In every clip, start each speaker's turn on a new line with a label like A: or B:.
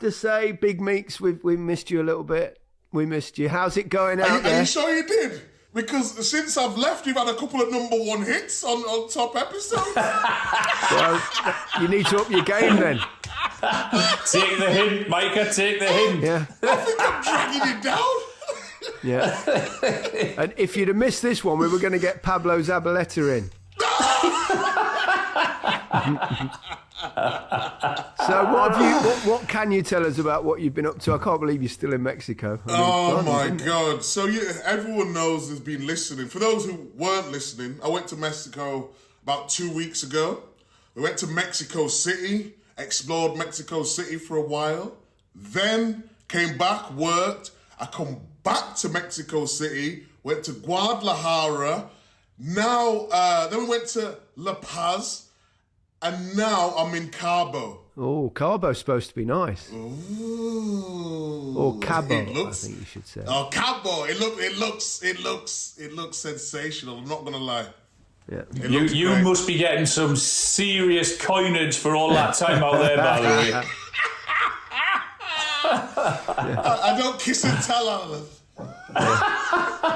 A: to say, Big Meeks, we missed you a little bit. We missed you. How's it going out there?
B: Are you sure you did? Because since I've left, you've had a couple of number one hits on top episodes.
A: Well, you need to up your game then.
C: Take the hint, Micah, take the hint.
A: Yeah.
B: I think I'm dragging you down.
A: Yeah. And if you'd have missed this one, we were going to get Pablo Zabaleta in. So what can you tell us about what you've been up to? I can't believe you're still in Mexico.
B: My God. So everyone knows has been listening. For those who weren't listening, I went to Mexico about 2 weeks ago. We went to Mexico City, explored Mexico City for a while, then came back, worked. I come back to Mexico City, went to Guadalajara. Now, then we went to La Paz. And now I'm in Cabo.
A: Oh, Cabo's supposed to be nice.
B: Ooh.
A: Or Cabo, I think you should say.
B: Oh, Cabo! It looks sensational. I'm not gonna lie.
A: Yeah.
C: You must be getting some serious coinage for all that time out there, by the way.
B: I don't kiss and tell, Alan.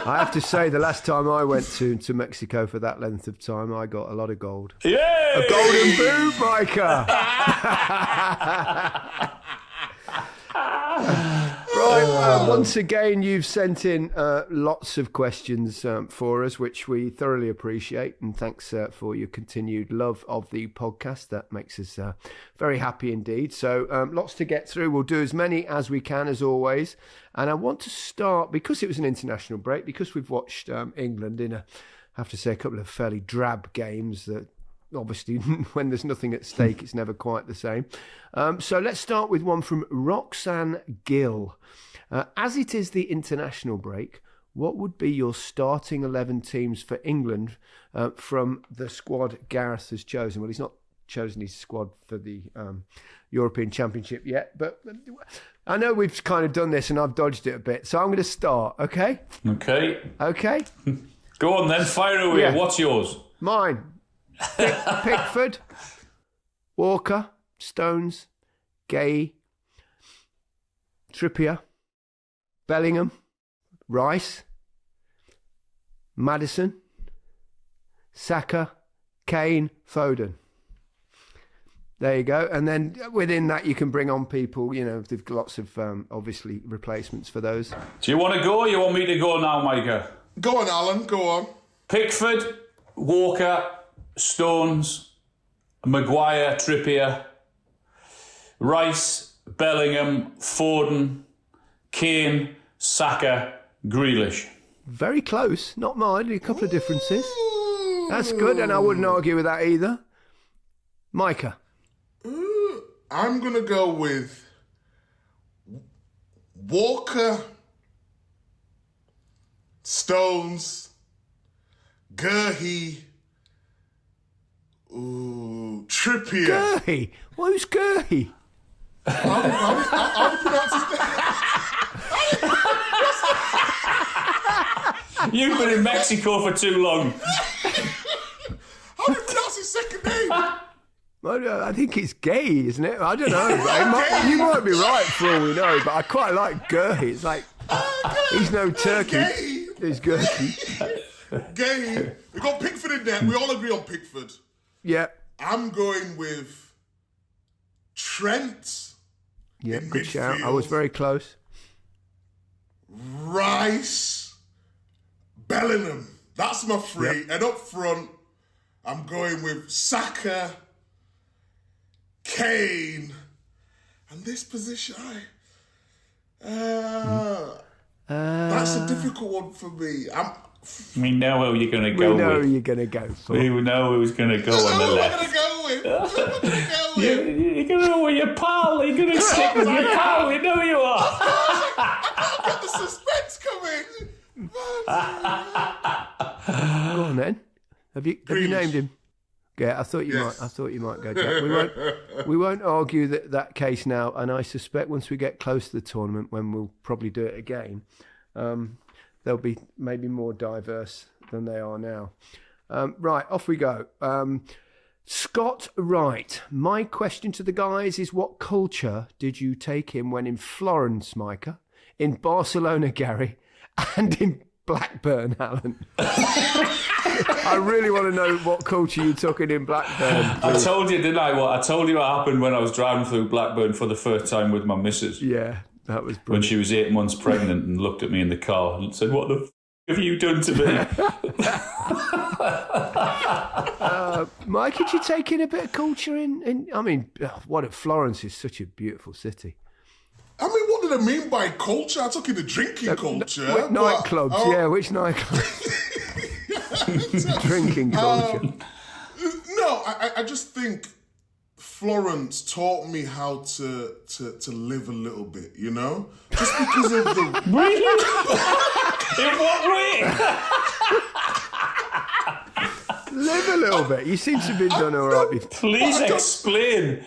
A: I have to say, the last time I went to Mexico for that length of time, I got a lot of gold.
C: Yay!
A: A golden boot, Micah! Right, once again, you've sent in lots of questions for us, which we thoroughly appreciate, and thanks for your continued love of the podcast. That makes us very happy indeed. So lots to get through. We'll do as many as we can, as always. And I want to start, because it was an international break, because we've watched England in I have to say, a couple of fairly drab games that obviously when there's nothing at stake, it's never quite the same. So let's start with one from Roxanne Gill. As it is the international break, what would be your starting 11 teams for England from the squad Gareth has chosen? Well, he's not chosen his squad for the European Championship yet, but I know we've kind of done this and I've dodged it a bit, so I'm going to start, okay? Okay?
C: Go on then, fire away. Yeah. What's yours?
A: Mine. Pickford, Walker, Stones, Gay, Trippier, Bellingham, Rice, Maddison, Saka, Kane, Foden. There you go. And then within that, you can bring on people, you know, there's lots of, obviously, replacements for those.
C: Do you want to go or you want me to go now, Micah?
B: Go on, Alan. Go on.
C: Pickford, Walker, Stones, Maguire, Trippier, Rice, Bellingham, Foden, Kane, Saka, Grealish.
A: Very close. Not mine. A couple of differences. That's good, and I wouldn't argue with that either. Micah.
B: I'm going to go with Walker, Stones, Gurhey, Trippier.
A: Gurhey? Who's Gurhey?
B: How do you pronounce his name?
C: You've been in Mexico for too long.
B: How do you pronounce his second name?
A: I think it's Gay, isn't it? I don't know. You might be right for all we know, but I quite like Gurhey. It's like, he's no turkey.
B: Gay.
A: He's Gurhey.
B: Gay. We got Pickford in there. We all agree on Pickford.
A: Yeah.
B: I'm going with Trent.
A: Yeah, good shout. I was very close.
B: Rice, Bellingham. That's my three. Yep. And up front, I'm going with Saka, Kane, and this position. That's a difficult one for me.
C: We know who you're going to go with.
A: We know who you're going to go for.
C: We know who's going to go on the left.
B: You're
C: going to go with your pal. You're going to stick with your pal. We know you are.
B: I can't get the suspense coming.
A: Go on then. Have you named him? Yeah, I thought you might. I thought you might go, Jack. We won't argue that case now. And I suspect once we get close to the tournament, when we'll probably do it again, they'll be maybe more diverse than they are now. Right, off we go. Scott Wright, my question to the guys is, what culture did you take in when in Florence, Micah, in Barcelona, Gary, and in Blackburn, Alan? I really want to know what culture you took in Blackburn.
C: I told you, didn't I? I told you what happened when I was driving through Blackburn for the first time with my missus.
A: Yeah, that was brilliant.
C: When she was 8 months pregnant and looked at me in the car and said, "What the f*** have you done to me?"
A: Mike, did you take in a bit of culture in Florence is such a beautiful city.
B: I mean, what did I mean by culture? I took in the drinking culture.
A: Nightclubs, which nightclubs? Drinking culture.
B: No, I just think Florence taught me how to live a little bit, you know? Just because of the...
C: Really? In what way?
A: Live a little bit. You seem to have been done all right before.
C: Please explain.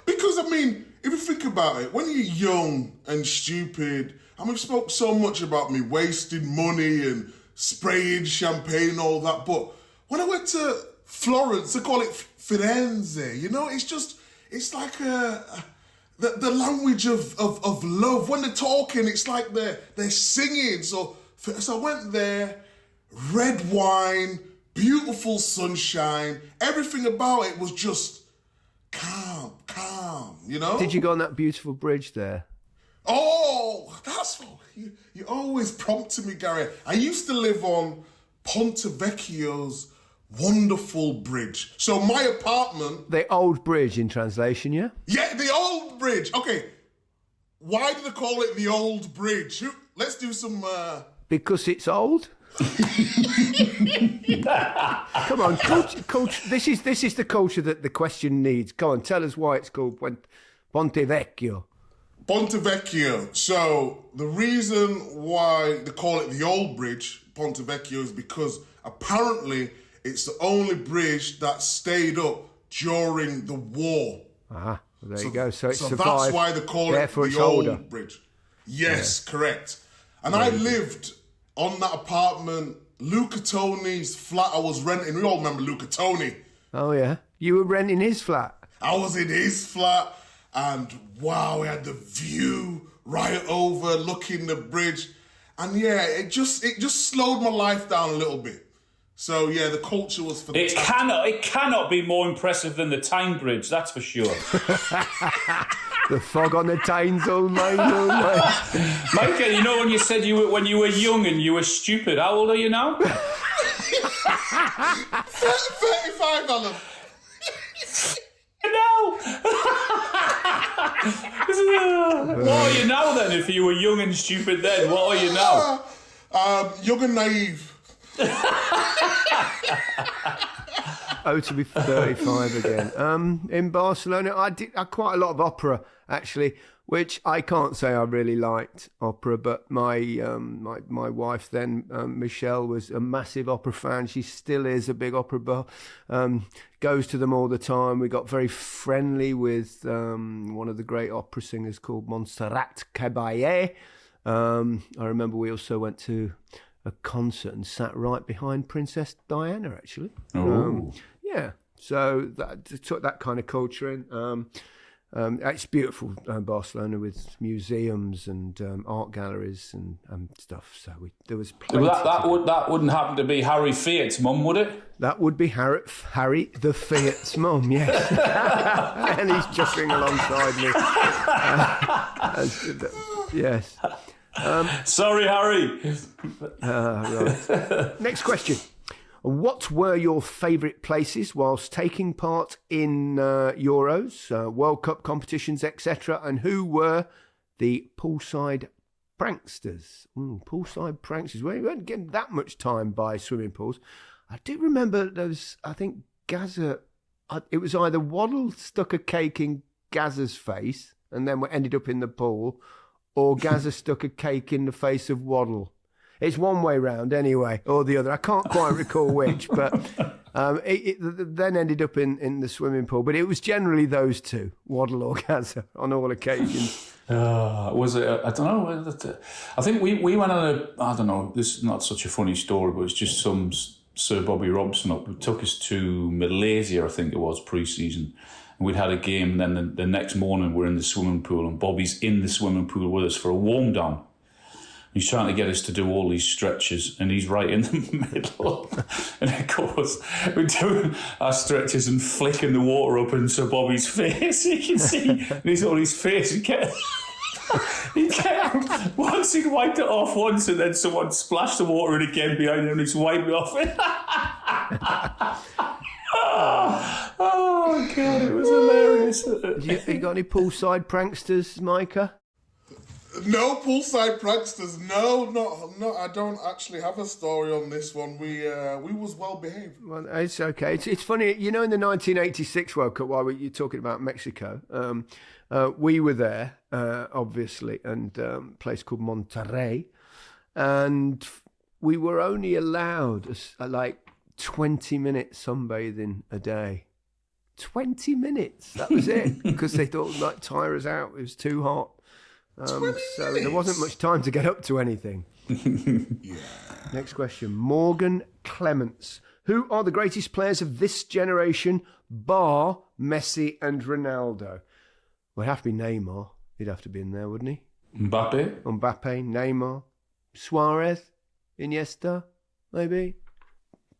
B: Because, I mean, if you think about it, when you're young and stupid, I mean, we've spoke so much about me wasting money and spraying champagne, all that, but when I went to Florence, they call it Firenze, you know? It's like the language of love. When they're talking, it's like they're singing. So I went there, red wine, beautiful sunshine, everything about it was just calm, you know?
A: Did you go on that beautiful bridge there?
B: Oh, that's what you always prompted me, Gary. I used to live on Ponte Vecchio's wonderful bridge. So my apartment...
A: The old bridge in translation, yeah?
B: Yeah, the old bridge. Okay, why do they call it the old bridge? Let's do some...
A: Because it's old? Come on, culture. This is the culture that the question needs. Go on, tell us why it's called Ponte Vecchio.
B: Ponte Vecchio. So the reason why they call it the old bridge, Ponte Vecchio, is because apparently it's the only bridge that stayed up during the war.
A: Well, there you go. So it's
B: so
A: survived.
B: That's why they call it the old bridge. Yes, correct. And I lived on that apartment, Luca Tony's flat I was renting. We all remember Luca Tony.
A: Oh, yeah. You were renting his flat.
B: I was in his flat, and wow, we had the view right over, looking the bridge. And yeah, it just slowed my life down a little bit. So yeah, the culture was fantastic.
C: It cannot be more impressive than the Tyne Bridge, that's for sure.
A: The fog on the Tyne's all mine.
C: Micah, you know when you said when you were young and you were stupid, how old are you now?
B: 35, Alan.
C: No. What are you now then? If you were young and stupid then, what are you now?
B: Young and naive.
A: To be 35 again. In Barcelona, I did quite a lot of opera actually, which I can't say I really liked opera, but my wife then, Michelle, was a massive opera fan. She still is a big opera buff. Goes to them all the time. We got very friendly with one of the great opera singers called Montserrat Caballé. I remember we also went to a concert and sat right behind Princess Diana, actually. Yeah, so that took that kind of culture in. It's beautiful, Barcelona, with museums and art galleries and stuff. So there was plenty.
C: That wouldn't happen to be Harry Fiat's mum, would it?
A: That would be Harry the Fiat's mum, yes. And he's jumping alongside me. Yes.
C: Sorry, Harry.
A: Right. Next question. What were your favourite places whilst taking part in Euros, World Cup competitions, etc.? And who were the poolside pranksters? Poolside pranksters. Well, you weren't getting that much time by swimming pools. I do remember those, I think Gazza, it was either Waddle stuck a cake in Gazza's face and then ended up in the pool, or Gazza stuck a cake in the face of Waddle. It's one way round anyway, or the other. I can't quite recall which, but it then ended up in the swimming pool. But it was generally those two, Waddle or Gazza, on all occasions.
C: Was it? I don't know. I think we went on I don't know, this is not such a funny story, but it's just some Sir Bobby Robson up. He took us to Malaysia, I think it was, pre-season. And we'd had a game, and then the next morning we're in the swimming pool, and Bobby's in the swimming pool with us for a warm-down. He's trying to get us to do all these stretches, and he's right in the middle. And of course, we're doing our stretches and flicking the water up in Sir Bobby's face. You can see, and he's on his face. He kept, once he'd wiped it off once, and then someone splashed the water in again behind him, and he's wiped it off it. Oh, God, it was hilarious.
A: You got any poolside pranksters, Micah?
B: No poolside pranksters. No, I don't actually have a story on this one. We was well behaved.
A: Well, it's okay. It's funny, in the 1986 World Cup, while you're talking about Mexico, we were there, obviously, and a place called Monterrey, and we were only allowed 20 minutes sunbathing a day. 20 minutes, that was it, because they thought it might tire us out. It was too hot. So there wasn't much time to get up to anything.
B: Yeah.
A: Next question. Morgan Clements. Who are the greatest players of this generation, bar Messi and Ronaldo? Well, it'd have to be Neymar. He'd have to be in there, wouldn't he?
C: Mbappe,
A: Neymar, Suarez, Iniesta, maybe.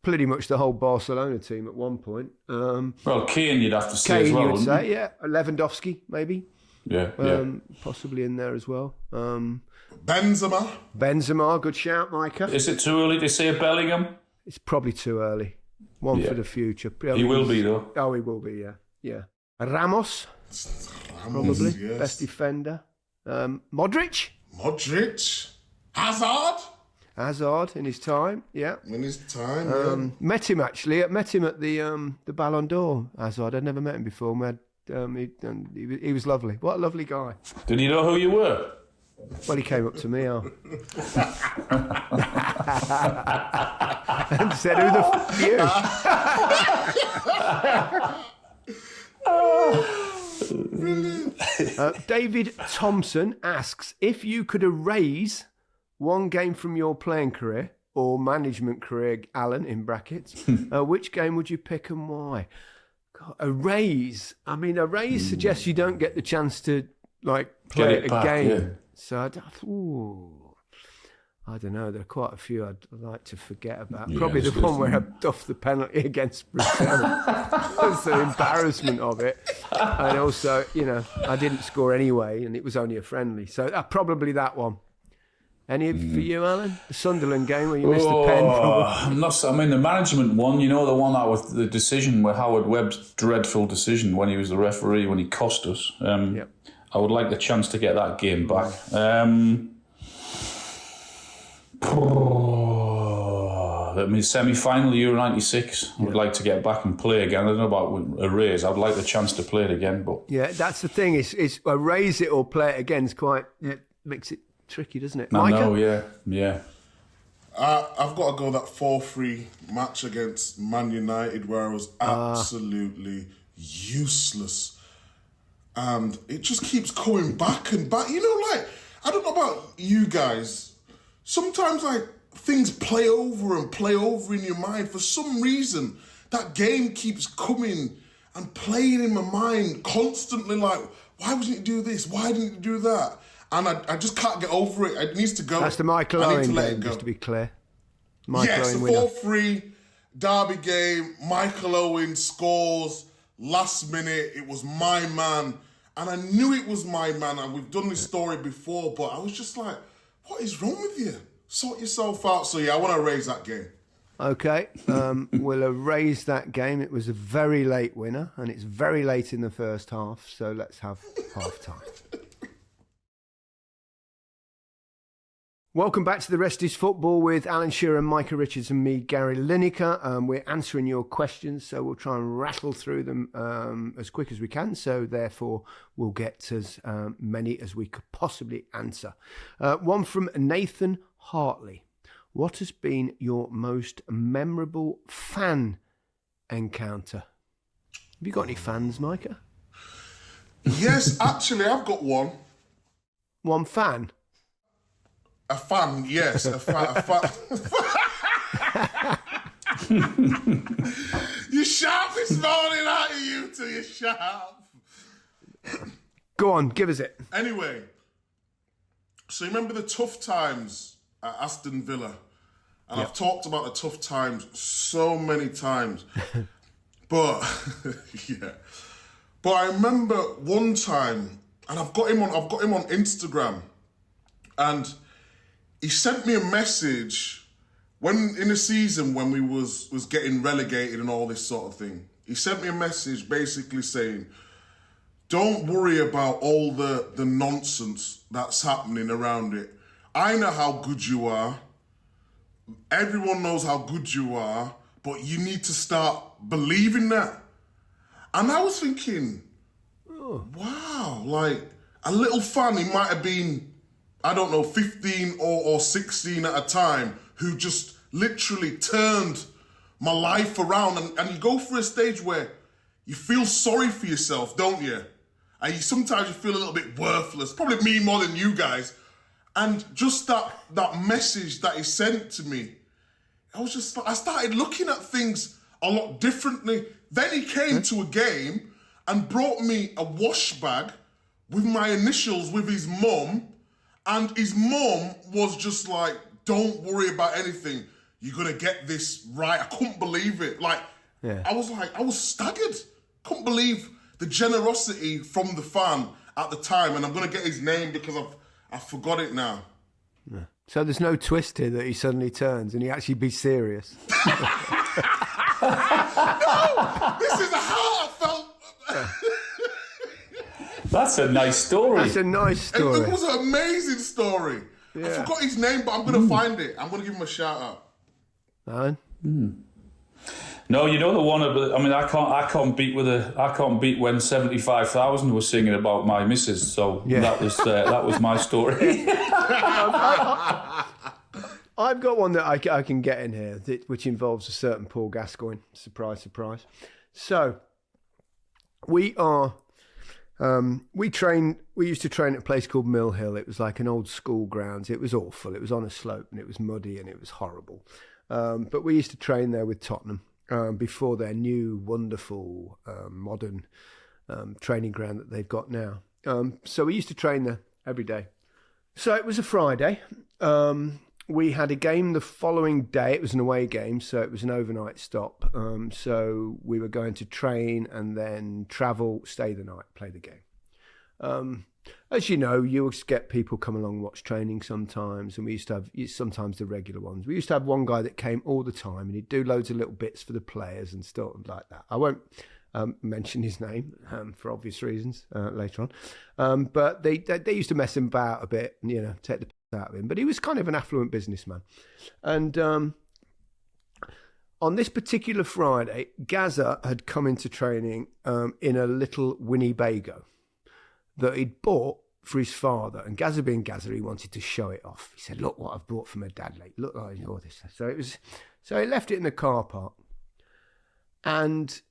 A: Pretty much the whole Barcelona team at one point.
C: Well, Keane, you'd have to say
A: Kane,
C: as well,
A: you would
C: wouldn't
A: say, yeah. Lewandowski, maybe.
C: Yeah.
A: Possibly in there as well.
B: Benzema,
A: good shout, Micah.
C: Is it too early to say Bellingham?
A: It's probably too early. One for the future.
C: He will be, though.
A: Oh, he will be, yeah. Ramos, probably.
B: Yes.
A: Best defender. Modric. Hazard in his time, yeah.
B: In his time,
A: Met him at the Ballon d'Or. Hazard, I'd never met him before. He was lovely. What a lovely guy.
C: Did he know who you were?
A: Well, he came up to me and said, "Who the f*** are you?" David Thompson asks, if you could erase one game from your playing career or management career, Alan, in brackets, which game would you pick and why? God, erase. I mean, erase suggests you don't get the chance to play it again. Yeah. So I don't know. There are quite a few I'd like to forget about. Yeah, probably the one where I duffed the penalty against Brazil. That's the embarrassment of it. And also, I didn't score anyway, and it was only a friendly. So probably that one. Any for you, Alan? The Sunderland game where you missed the pen?
C: The management one, the one that was the decision with Howard Webb's dreadful decision when he was the referee, when he cost us. I would like the chance to get that game back. Semi-final Euro 96. I would like to get back and play again. I don't know about erase. I'd like the chance to play it again. But
A: yeah, that's the thing. Is erase it or play it again is it makes it tricky, doesn't it?
C: I know, yeah.
B: I've got to go that 4-3 match against Man United where I was absolutely useless. And it just keeps coming back and back. I don't know about you guys. Sometimes, things play over in your mind. For some reason, that game keeps coming and playing in my mind constantly. Why wouldn't you do this? Why didn't you do that? And I just can't get over it. It needs to go.
A: That's the Michael Owen game, just to be clear.
B: Yes, the 4-3 derby game. Michael Owen scores last minute. It was my man. And I knew it was my man. And we've done this story before, but I was just like, what is wrong with you? Sort yourself out. So, I want to erase that game.
A: Okay, we'll erase that game. It was a very late winner, and it's very late in the first half. So let's have half-time. Welcome back to The Rest is Football with Alan Shearer, Micah Richards and me, Gary Lineker. We're answering your questions, so we'll try and rattle through them as quick as we can. So therefore, we'll get as many as we could possibly answer. One from Nathan Hartley. What has been your most memorable fan encounter? Have you got any fans, Micah?
B: Yes, actually, I've got one.
A: One fan?
B: A fan, yes. A fan. You're sharp this morning, aren't you, you two? You're sharp.
A: Go on, give us it.
B: Anyway, so you remember the tough times at Aston Villa? And I've talked about the tough times so many times. But, yeah. But I remember one time, and I've got him on Instagram, and he sent me a message when in the season when we was getting relegated and all this sort of thing. He sent me a message basically saying, don't worry about all the nonsense that's happening around it. I know how good you are. Everyone knows how good you are, but you need to start believing that. And I was thinking, wow, like a little fan, he might have been, I don't know, 15 or 16 at a time, who just literally turned my life around. And you go through a stage where you feel sorry for yourself, don't you? And sometimes you feel a little bit worthless, probably me more than you guys. And just that message that he sent to me, I started looking at things a lot differently. Then he came to a game and brought me a wash bag with my initials with his mum. And his mum was just like, don't worry about anything. You're going to get this right. I couldn't believe it. I was staggered. Couldn't believe the generosity from the fan at the time. And I'm going to get his name because I forgot it now.
A: Yeah. So there's no twist here that he suddenly turns and he actually be serious.
B: No, this is how I felt.
C: That's a nice story.
A: That's a nice story.
B: It was an amazing story. Yeah. I forgot his name, but I'm going to find it. I'm going to give him a shout out.
A: Alan?
C: No, you know the one. I mean, I can't beat when 75,000 was singing about my missus. So that was my story.
A: I've got one that I can get in here, which involves a certain Paul Gascoigne. Surprise, surprise. So we used to train at a place called Mill Hill. It was like an old school grounds. It was awful. It was on a slope and it was muddy and it was horrible. But we used to train there with Tottenham. Before their new, wonderful, modern training ground that they've got now. So we used to train there every day. So it was a Friday. We had a game the following day. It was an away game, so it was an overnight stop. So we were going to train and then travel, stay the night, play the game. As you know, you always get people come along and watch training sometimes, and we used to have sometimes the regular ones. We used to have one guy that came all the time, and he'd do loads of little bits for the players and stuff like that. I won't mention his name for obvious reasons later on, but they used to mess him about a bit, and, take the piss out of him. But he was kind of an affluent businessman, and on this particular Friday, Gazza had come into training in a little Winnebago that he'd bought for his father. And Gazza being Gazza, he wanted to show it off. He said, look what I've bought for my dad, like, look like all this. So he left it in the car park. And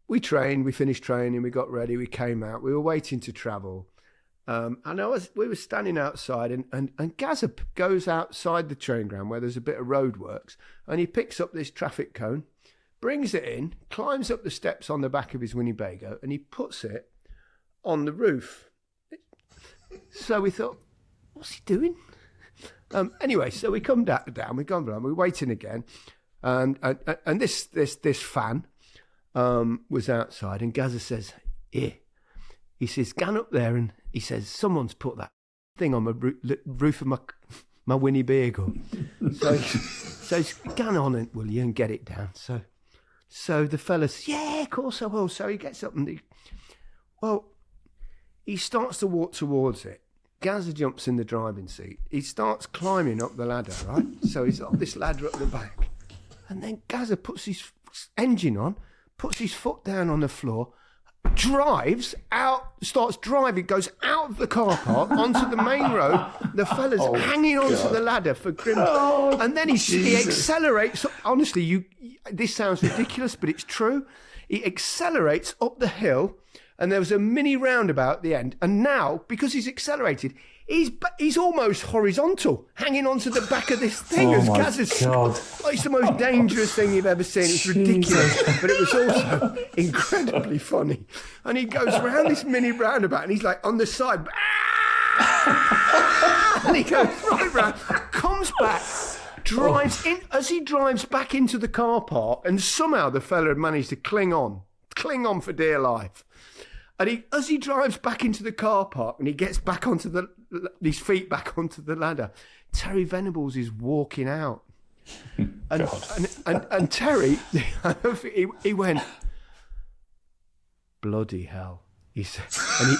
A: we trained, we finished training, we got ready, we came out, we were waiting to travel. And we were standing outside and Gazza goes outside the training ground where there's a bit of roadworks, and he picks up this traffic cone, brings it in, climbs up the steps on the back of his Winnebago, and he puts it on the roof. So we thought, what's he doing? Anyway, so we come down, we've gone down, we're waiting again. And this fan was outside, and Gazza says, here. He says, "Gan up there," and he says, "Someone's put that thing on my roof of my Winnebago." So he's, "Gan on it, will you, and get it down." So the fella says, "Yeah, of course I will." So he gets up and he starts to walk towards it. Gazza jumps in the driving seat. He starts climbing up the ladder, right? So he's up this ladder up the back. And then Gazza puts his engine on, puts his foot down on the floor, drives out, starts driving, goes out of the car park onto the main road. The fella's hanging onto the ladder for grim. And then he accelerates. Honestly, this sounds ridiculous, but it's true. He accelerates up the hill and there was a mini roundabout at the end. And now, because he's accelerated, he's almost horizontal, hanging onto the back of this thing.
C: Oh
A: as
C: my
A: Gazza's,
C: God.
A: Oh, it's the most dangerous thing you've ever seen. It's ridiculous, but it was also incredibly funny. And he goes around this mini roundabout, and he's like on the side, and he goes right round, comes back, drives in. As he drives back into the car park, and somehow the fella had managed to cling on for dear life. And as he drives back into the car park and he gets back onto his feet back onto the ladder, Terry Venables is walking out. And Terry, he went, bloody hell. He said,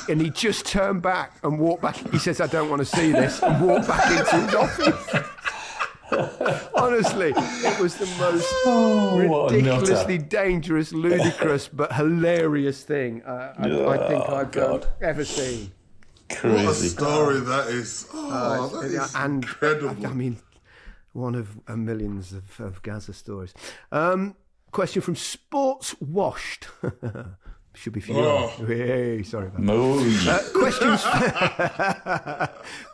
A: and he just turned back and walked back. He says, I don't want to see this, and walked back into his office. Honestly, it was the most ridiculously dangerous, ludicrous, but hilarious thing I think I've ever seen.
C: Crazy.
B: What a story that is. That is incredible.
A: I mean, one of millions of Gazza stories. Question from Sports Washed. Should be for you. Hey, sorry about that.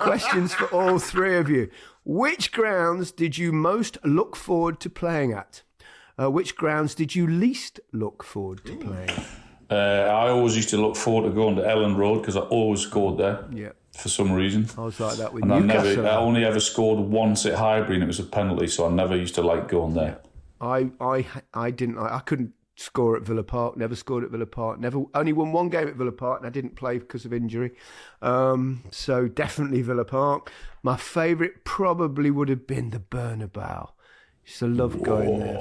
A: Questions for all three of you. Which grounds did you most look forward to playing at? Which grounds did you least look forward to playing at?
C: I always used to look forward to going to Ellen Road because I always scored there.
A: Yeah.
C: For some reason.
A: I was like that with
C: and
A: Newcastle.
C: I only ever scored once at Highbury, and it was a penalty, so I never used to like going there.
A: I couldn't score at Villa Park. Never scored at Villa Park. Only won one game at Villa Park, and I didn't play because of injury. So definitely Villa Park. My favourite probably would have been the Bernabeu. Used to love going there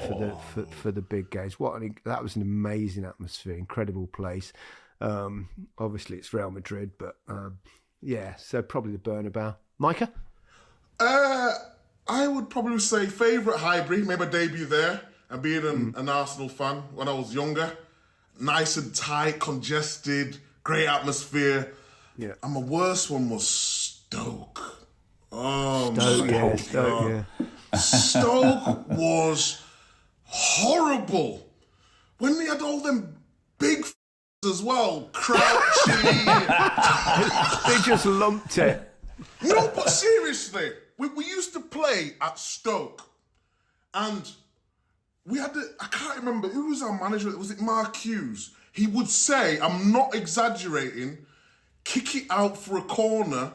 A: for the big games. That was an amazing atmosphere, incredible place. Obviously it's Real Madrid, but yeah. So probably the Bernabeu. Micah.
B: I would probably say favourite Highbury. Made my debut there. And being an Arsenal fan when I was younger, nice and tight, congested, great atmosphere.
A: Yeah.
B: And my worst one was Stoke.
A: Stoke.
B: Stoke was horrible. When they had all them big as well, crouching.
A: They just lumped it.
B: No, but seriously, we used to play at Stoke, and we had I can't remember, who was our manager? Was it Mark Hughes? He would say, I'm not exaggerating, kick it out for a corner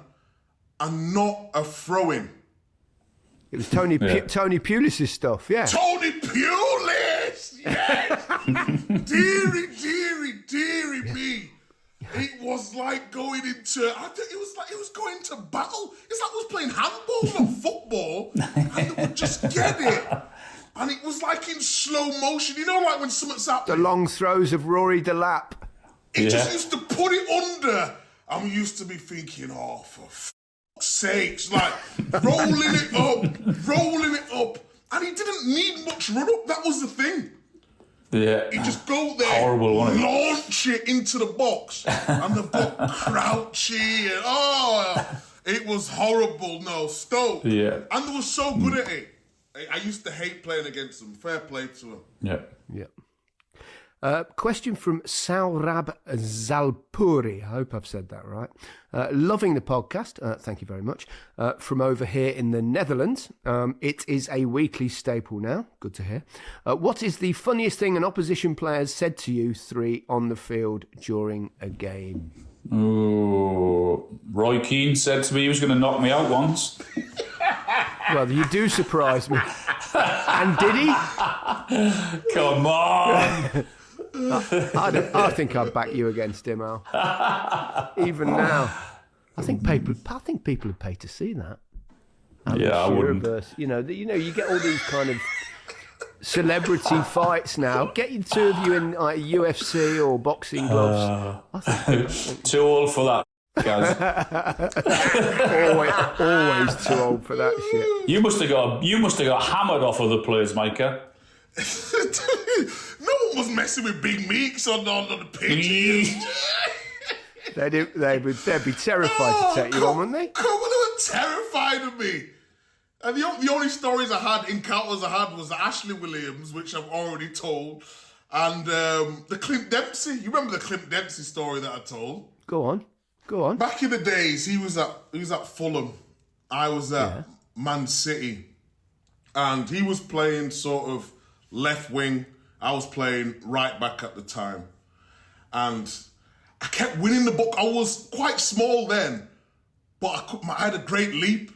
B: and not a throw-in.
A: It was Tony Pulis' stuff, yeah.
B: Tony Pulis! Yes! deary me. It was like going into, it was going to battle. It's like we was playing handball, not football, and they would just get it. And it was like in slow motion. You know, like when something's happening.
A: The long throws of Rory Delap.
B: He just used to put it under. I'm used to be thinking, oh, for fuck's sakes. Like, rolling it up. And he didn't need much run up. That was the thing.
C: Yeah.
B: He'd just go there,
C: horrible, wasn't it?
B: launch it into the box. And they've got Crouchy. And, it was horrible. No, Stoke.
C: Yeah.
B: And they were so good at it. I used to hate playing against them. Fair play to them.
A: Yeah. Question from Saurab Zalpuri. I hope I've said that right. Loving the podcast. Thank you very much. From over here in the Netherlands. It is a weekly staple now. Good to hear. What is the funniest thing an opposition player said to you three on the field during a game?
C: Roy Keane said to me he was going to knock me out once.
A: Well, you do surprise me. And did he?
C: Come on.
A: I think I'd back you against him, Al. Even now, I think people would pay to see that.
C: I wouldn't.
A: You know, you get all these kind of celebrity fights now. Get you two of you in UFC or boxing gloves.
C: Too old for that, guys.
A: always too old for that shit.
C: You must have got hammered off other players, Micah.
B: No one was messing with Big Meeks on the pitch.
A: They'd be terrified to take you on, wouldn't they?
B: Come on, they were terrified of me. And the only stories I had, encounters I had, was Ashley Williams, which I've already told. And the Clint Dempsey. You remember the Clint Dempsey story that I told?
A: Go on.
B: Back in the days, he was at Fulham. I was at Man City. And he was playing sort of left wing. I was playing right back at the time. And I kept winning the ball. I was quite small then, but I had a great leap.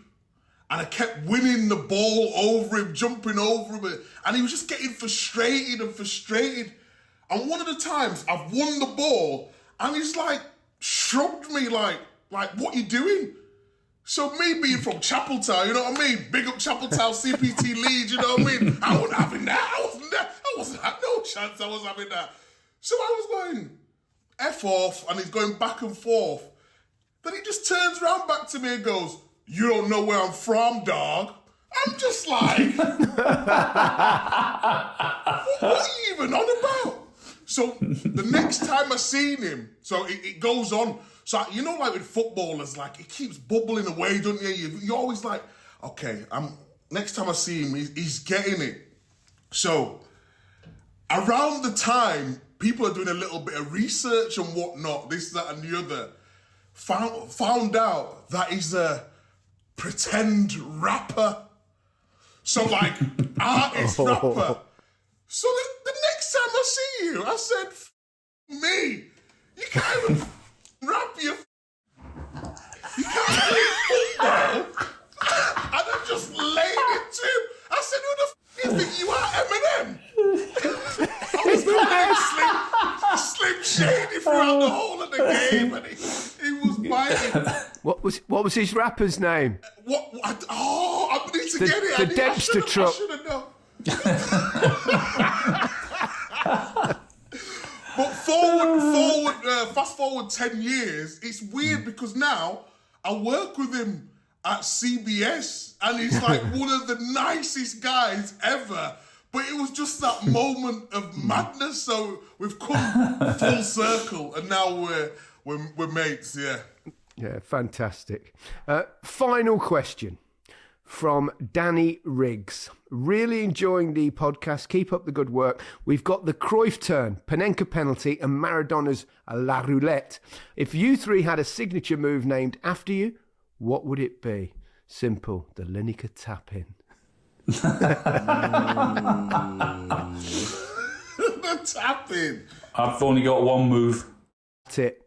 B: And I kept winning the ball over him, jumping over him. And he was just getting frustrated. And one of the times I've won the ball, and he's like, shrugged me like, what you doing? So me being from Chapeltown, you know what I mean? Big up Chapeltown, CPT Leeds, you know what I mean? I wasn't having that. I wasn't having no chance I was having that. So I was going, F off, and he's going back and forth. Then he just turns around back to me and goes, you don't know where I'm from, dog. I'm just like, what are you even on about? So the next time I seen him, so it goes on. So, you know, like with footballers, like, it keeps bubbling away, don't you? You're always like, okay, next time I see him, he's getting it. So around the time, people are doing a little bit of research and whatnot, this, that, and the other, found out that he's a pretend rapper. So, like, artist rapper. So the next time I see you, I said, me, you can't even rap you can't play football. And I just laid it to him. I said, who the you think you are, Eminem? I was calling Slim Shady throughout the whole of the game, and he was biting.
A: What was his rapper's name?
B: I need to get it.
A: The Dempster Truck.
B: I should have known. But fast forward 10 years, it's weird because now I work with him at CBS and he's like one of the nicest guys ever. But it was just that moment of madness. So we've come full circle and now we're mates, yeah.
A: Yeah, fantastic. Final question from Danny Riggs. Really enjoying the podcast. Keep up the good work. We've got the Cruyff turn, Panenka penalty, and Maradona's La Roulette. If you three had a signature move named after you, what would it be? Simple. The Lineker tap-in.
B: The tap-in.
C: I've only got one move.
A: That's it.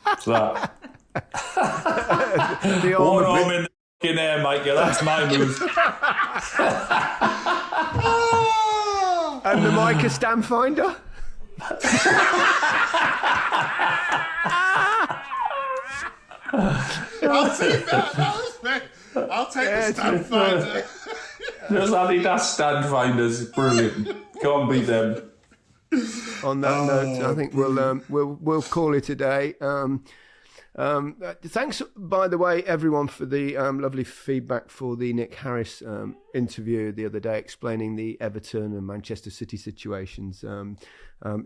C: What's that?
A: The
C: One
A: arm
C: arm in the fucking air, Micah. That's my move.
A: and the Micah stand finder.
B: I'll take that. I'll take the stand finder.
C: Those Adidas stand finders, brilliant. Can't beat them.
A: On that note, I think we'll call it a day. Thanks, by the way, everyone, for the lovely feedback for the Nick Harris interview the other day, explaining the Everton and Manchester City situations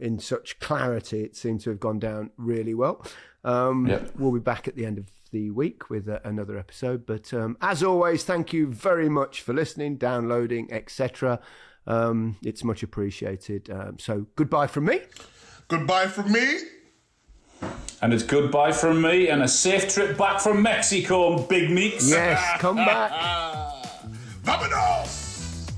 A: in such clarity. It seemed to have gone down really well. We'll be back at the end of the week with another episode. But as always, thank you very much for listening, downloading, etc. It's much appreciated. So goodbye from me.
B: Goodbye from me.
C: And it's goodbye from me and a safe trip back from Mexico, Big Meeks.
A: Yes, come back.
B: Vámonos!